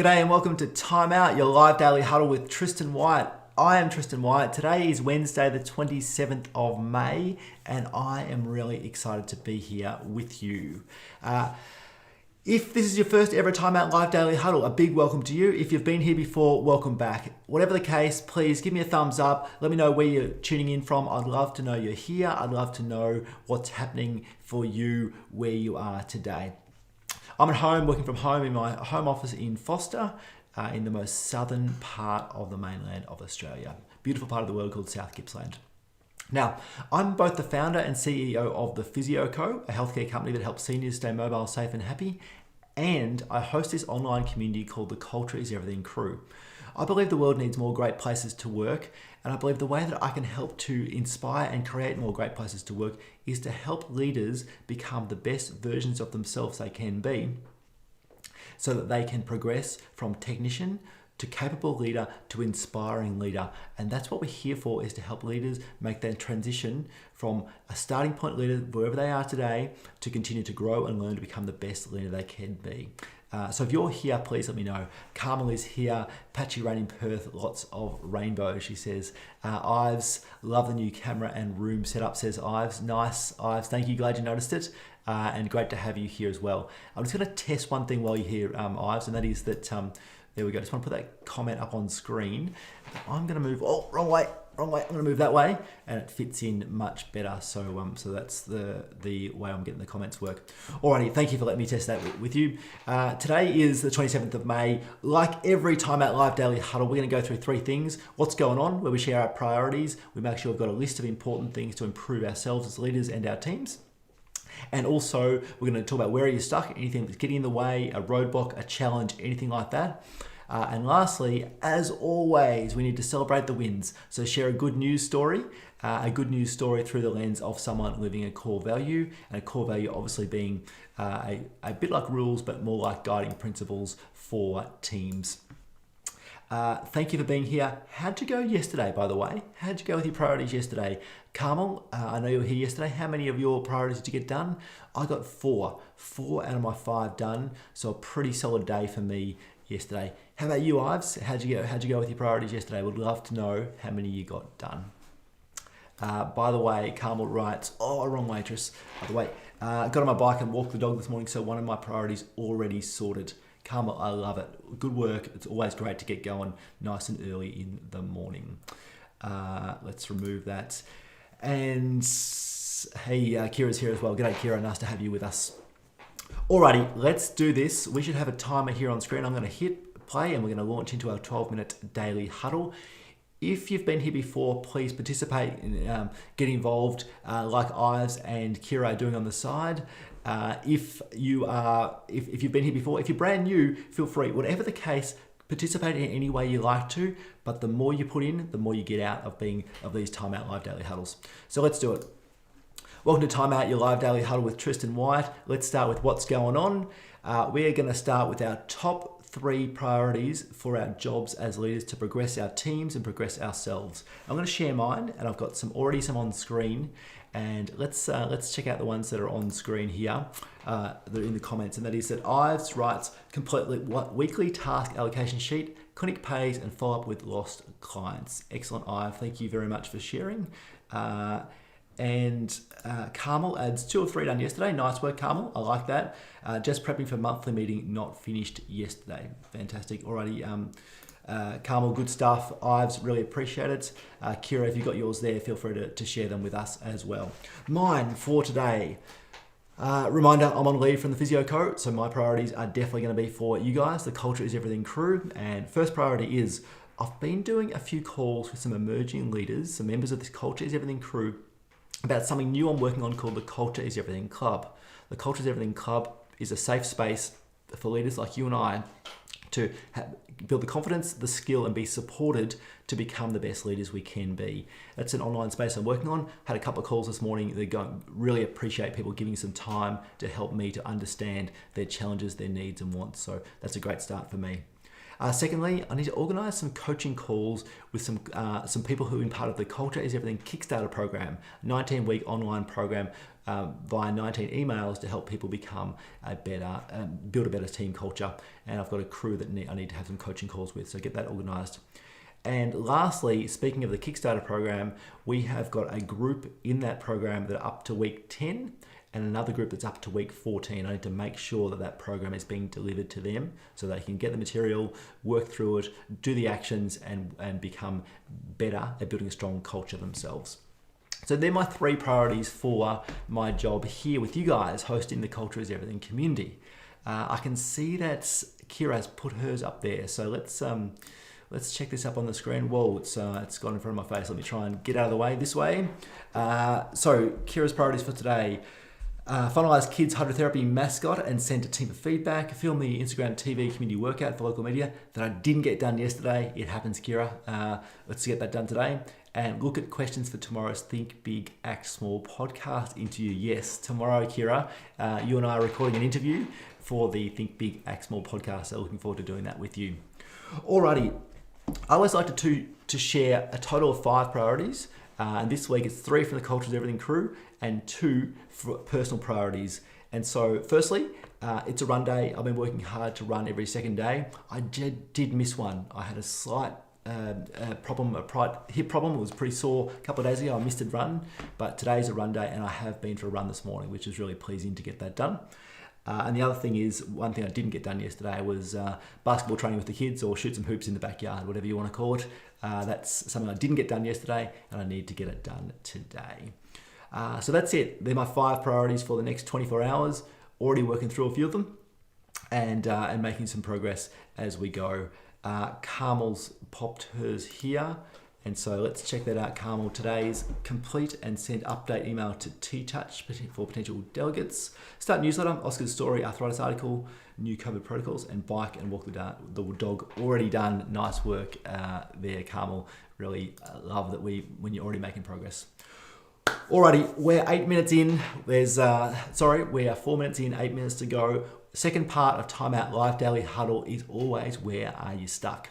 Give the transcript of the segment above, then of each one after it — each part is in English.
G'day and welcome to Time Out, your live daily huddle with Tristan White. I am Tristan White. Today is Wednesday, the 27th of May, and I am really excited to be here with you. If this is your first ever Time Out live daily huddle, a big welcome to you. If you've been here before, welcome back. Whatever the case, please give me a thumbs up. Let me know where you're tuning in from. I'd love to know you're here. I'd love to know what's happening for you where you are today. I'm at home, working from home in my home office in Foster, in the most southern part of the mainland of Australia. Beautiful part of the world called South Gippsland. Now, I'm both the founder and CEO of the Physio Co, a healthcare company that helps seniors stay mobile, safe and happy, and I host this online community called the Culture is Everything Crew. I believe the world needs more great places to work, and I believe the way that I can help to inspire and create more great places to work is to help leaders become the best versions of themselves they can be, so that they can progress from technician to capable leader to inspiring leader. And that's what we're here for, is to help leaders make that transition from a starting point leader wherever they are today to continue to grow and learn to become the best leader they can be. So if you're here, please let me know. Carmel is here, patchy rain in Perth, lots of rainbow, she says. Ives, love the new camera and room setup, says Ives. Nice, Ives, thank you, glad you noticed it. And great to have you here as well. I'm just gonna test one thing while you're here, Ives, and that is that, there we go, just wanna put that comment up on screen. I'm gonna move, oh, wrong way. I'm gonna move that way, and it fits in much better. So that's the way I'm getting the comments work. Alrighty, thank you for letting me test that with you. Today is the 27th of May. Like every Time Out Live Daily Huddle, we're gonna go through three things. What's going on, where we share our priorities. We make sure we've got a list of important things to improve ourselves as leaders and our teams. And also, we're going to talk about where are you stuck, anything that's getting in the way, a roadblock, a challenge, anything like that. And lastly, as always, we need to celebrate the wins. So share a good news story through the lens of someone living a core value, and a core value obviously being a bit like rules, but more like guiding principles for teams. Thank you for being here. How'd you go yesterday, by the way? How'd you go with your priorities yesterday? Carmel, I know you were here yesterday. How many of your priorities did you get done? I got four out of my 5 done. So a pretty solid day for me yesterday. How about you, Ives? How'd you go with your priorities yesterday? Would love to know how many you got done. By the way, Carmel writes, oh, wrong waitress. By the way, got on my bike and walked the dog this morning, so one of my priorities already sorted. Carmel, I love it. Good work. It's always great to get going nice and early in the morning. Let's remove that. And hey, Kira's here as well. G'day, Kira. Nice to have you with us. Alrighty, let's do this. We should have a timer here on screen. I'm going to hit play and we're going to launch into our 12-minute daily huddle. If you've been here before, please participate and get involved like Ives and Kira are doing on the side. If you've been here before, if you're brand new, feel free. Whatever the case, participate in any way you like to, but the more you put in, the more you get out of these Time Out Live Daily Huddles. So let's do it. Welcome to Time Out, your live daily huddle with Tristan White. Let's start with what's going on. We're going to start with our top 3 priorities for our jobs as leaders to progress our teams and progress ourselves. I'm going to share mine, and I've got some on screen. And let's check out the ones that are on screen here. They're in the comments, and that is that Ives writes completely weekly task allocation sheet, clinic pays, and follow up with lost clients. Excellent, Ives. Thank you very much for sharing. And Carmel adds 2 or 3 done yesterday. Nice work, Carmel. I like that. Just prepping for monthly meeting, not finished yesterday. Fantastic. Alrighty. Carmel, good stuff. Ives, really appreciate it. Kira, if you've got yours there, feel free to share them with us as well. Mine for today. Reminder, I'm on leave from the Physio Co, so my priorities are definitely going to be for you guys, the Culture is Everything crew. And first priority is, I've been doing a few calls with some emerging leaders, some members of this Culture is Everything crew, about something new I'm working on called the Culture is Everything Club. The Culture is Everything Club is a safe space for leaders like you and I to build the confidence, the skill, and be supported to become the best leaders we can be. That's an online space I'm working on. Had a couple of calls this morning. Really appreciate people giving some time to help me to understand their challenges, their needs and wants. So that's a great start for me. Secondly, I need to organise some coaching calls with some people who are part of the Culture is Everything Kickstarter program, 19-week online program via 19 emails to help people become build a better team culture. And I've got a crew that I need to have some coaching calls with, so get that organised. And lastly, speaking of the Kickstarter program, we have got a group in that program that are up to week 10 and another group that's up to week 14. I need to make sure that that program is being delivered to them so they can get the material, work through it, do the actions, and become better at building a strong culture themselves. So they're my 3 priorities for my job here with you guys, hosting the Culture is Everything community. I can see that Kira has put hers up there, so let's check this up on the screen. Whoa, it's gone in front of my face. Let me try and get out of the way this way. So Kira's priorities for today. Finalise kids hydrotherapy mascot and send a team of feedback. Film the Instagram TV community workout for local media that I didn't get done yesterday. It happens, Kira. Let's get that done today. And look at questions for tomorrow's Think Big, Act Small podcast interview. Yes, tomorrow, Kira, you and I are recording an interview for the Think Big, Act Small podcast. So looking forward to doing that with you. Alrighty. I always like to share a total of 5 priorities. And this week it's 3 from the Culture is Everything crew and 2 for personal priorities. And so firstly, it's a run day. I've been working hard to run every second day. I did miss one. I had a slight hip problem. It was pretty sore a couple of days ago. I missed a run, but today's a run day and I have been for a run this morning, which is really pleasing to get that done. And the other thing is, one thing I didn't get done yesterday was basketball training with the kids, or shoot some hoops in the backyard, whatever you want to call it. That's something I didn't get done yesterday and I need to get it done today. So that's it. They're my 5 priorities for the next 24 hours. Already working through a few of them and making some progress as we go. Carmel's popped hers here. And so let's check that out, Carmel. Today's complete and send update email to T-Touch for potential delegates. Start newsletter, Oscar's story, arthritis article, new COVID protocols, and bike and walk the dog. Already done. Nice work there, Carmel. Really love that when you're already making progress. Alrighty, we're 8 minutes in. We are 4 minutes in, 8 minutes to go. Second part of Timeout Live Daily Huddle is always, where are you stuck?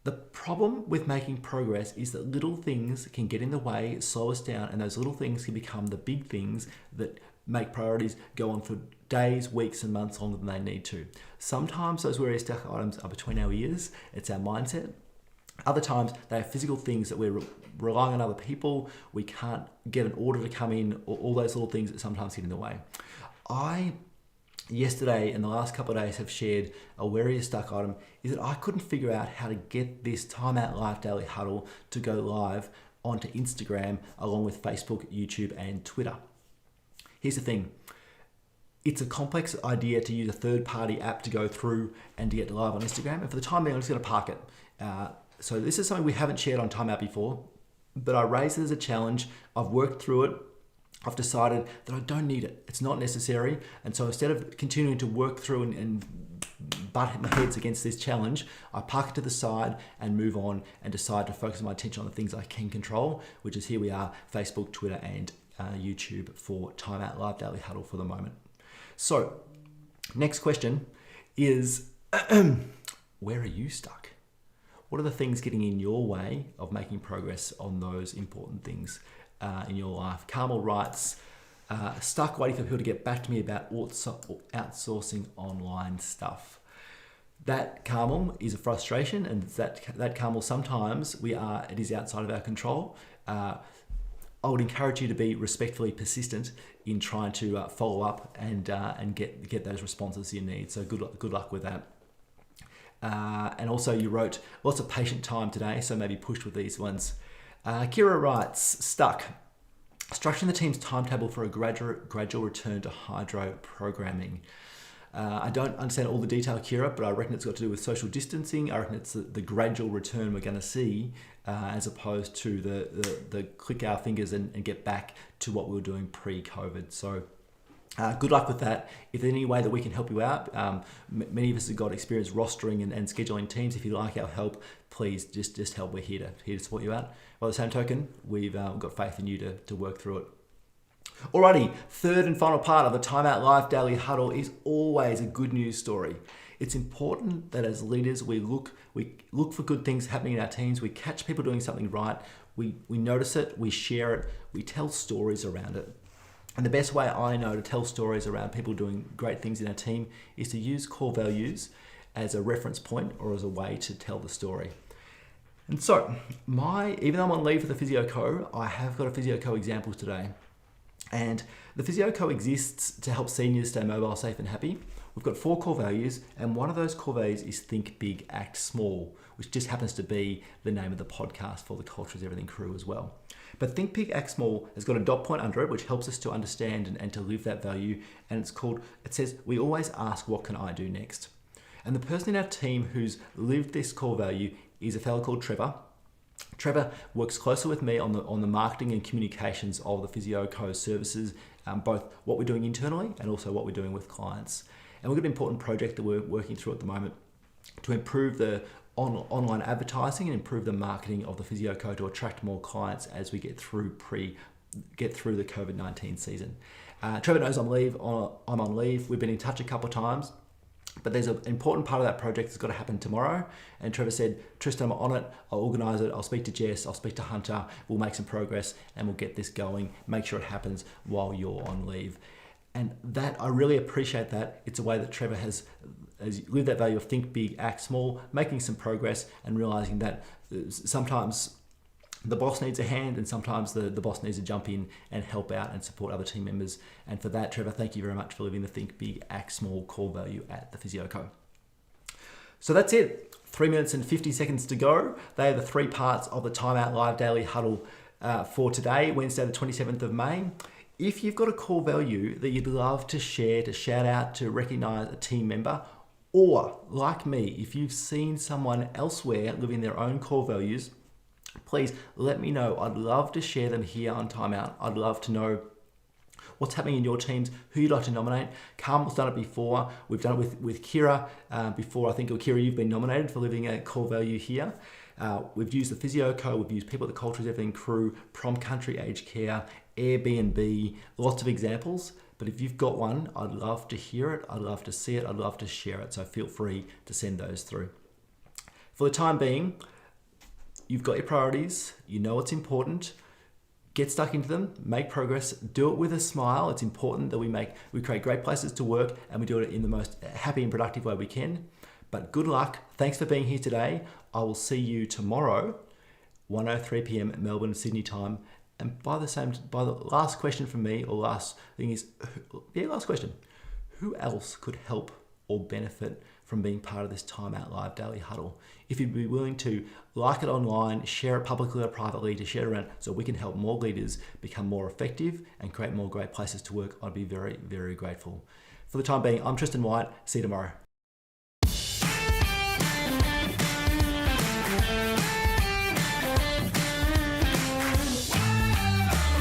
The problem with making progress is that little things can get in the way, slow us down, and those little things can become the big things that make priorities go on for days, weeks, and months longer than they need to. Sometimes those where you're stuck items are between our ears. It's our mindset. Other times they are physical things that we're relying on other people. We can't get an order to come in, or all those little things that sometimes get in the way. Yesterday and the last couple of days have shared a where are you stuck item is that I couldn't figure out how to get this Timeout Live Daily Huddle to go live onto Instagram along with Facebook, YouTube, and Twitter. Here's the thing. It's a complex idea to use a third-party app to go through and to get live on Instagram. And for the time being, I'm just going to park it. So this is something we haven't shared on Timeout before, but I raised it as a challenge. I've worked through it. I've decided that I don't need it. It's not necessary. And so instead of continuing to work through and butt my heads against this challenge, I park it to the side and move on and decide to focus my attention on the things I can control, which is here we are, Facebook, Twitter, and YouTube for Timeout Live Daily Huddle for the moment. So next question is, where are you stuck? What are the things getting in your way of making progress on those important things in your life? Carmel writes, stuck waiting for people to get back to me about outsourcing online stuff. That, Carmel, is a frustration, and that Carmel, sometimes it is outside of our control. I would encourage you to be respectfully persistent in trying to follow up and get those responses you need. So good luck with that. And also you wrote lots of patient time today, so maybe push with these ones. Kira writes, stuck. Structuring the team's timetable for a gradual return to hydro programming. I don't understand all the detail, Kira, but I reckon it's got to do with social distancing. I reckon it's the gradual return we're going to see as opposed to the click our fingers and get back to what we were doing pre-COVID. So good luck with that. If there's any way that we can help you out, many of us have got experience rostering and scheduling teams. If you like our help, please just help. We're here to support you out. By the same token, we've got faith in you to work through it. Alrighty, third and final part of the Timeout Live Daily Huddle is always a good news story. It's important that as leaders, we look for good things happening in our teams. We catch people doing something right. We notice it, we share it, we tell stories around it. And the best way I know to tell stories around people doing great things in our team is to use core values as a reference point or as a way to tell the story. And so, even though I'm on leave for the Physio Co, I have got a Physio Co example today. And the Physio Co exists to help seniors stay mobile, safe and happy. We've got 4 core values, and one of those core values is think big, act small, which just happens to be the name of the podcast for the Culture is Everything crew as well. But think big, act small has got a dot point under it, which helps us to understand and to live that value. And it says, we always ask, what can I do next? And the person in our team who's lived this core value is a fellow called Trevor. Trevor works closely with me on the marketing and communications of the Physio Co services, both what we're doing internally and also what we're doing with clients. And we've got an important project that we're working through at the moment to improve the online advertising and improve the marketing of the Physio Co to attract more clients as we get through the COVID-19 season. Trevor knows I'm on leave. We've been in touch a couple of times. But there's an important part of that project that's got to happen tomorrow. And Trevor said, Tristan, I'm on it. I'll organise it. I'll speak to Jess. I'll speak to Hunter. We'll make some progress and we'll get this going. Make sure it happens while you're on leave. And that, I really appreciate that. It's a way that Trevor has lived that value of think big, act small, making some progress and realising that sometimes the boss needs a hand and sometimes the boss needs to jump in and help out and support other team members. And for that, Trevor, thank you very much for living the think big, act small core value at the Physio Co. So that's it. 3 minutes and 50 seconds to go. They are the 3 parts of the Time Out Live Daily Huddle for today, Wednesday the 27th of May. If you've got a core value that you'd love to share, to shout out, to recognise a team member, or like me, if you've seen someone elsewhere living their own core values, please let me know. I'd love to share them here on Time Out. I'd love to know what's happening in your teams, who you'd like to nominate. Carmel's done it before. We've done it with Kira before. I think, Kira, you've been nominated for living a core value here. We've used the Physio Co, we've used people at the Culture is Everything crew, Prom Country Aged Care, Airbnb, lots of examples. But if you've got one, I'd love to hear it. I'd love to see it. I'd love to share it. So feel free to send those through. For the time being, you've got your priorities, you know what's important, get stuck into them, make progress, do it with a smile. It's important that we create great places to work and we do it in the most happy and productive way we can. But good luck. Thanks for being here today. I will see you tomorrow, 1:03 p.m. Melbourne, Sydney time. And by the last question from me, or last question, who else could help or benefit from being part of this Time Out Live Daily Huddle? If you'd be willing to like it online, share it publicly or privately, to share it around so we can help more leaders become more effective and create more great places to work, I'd be very, very grateful. For the time being, I'm Tristan White. See you tomorrow.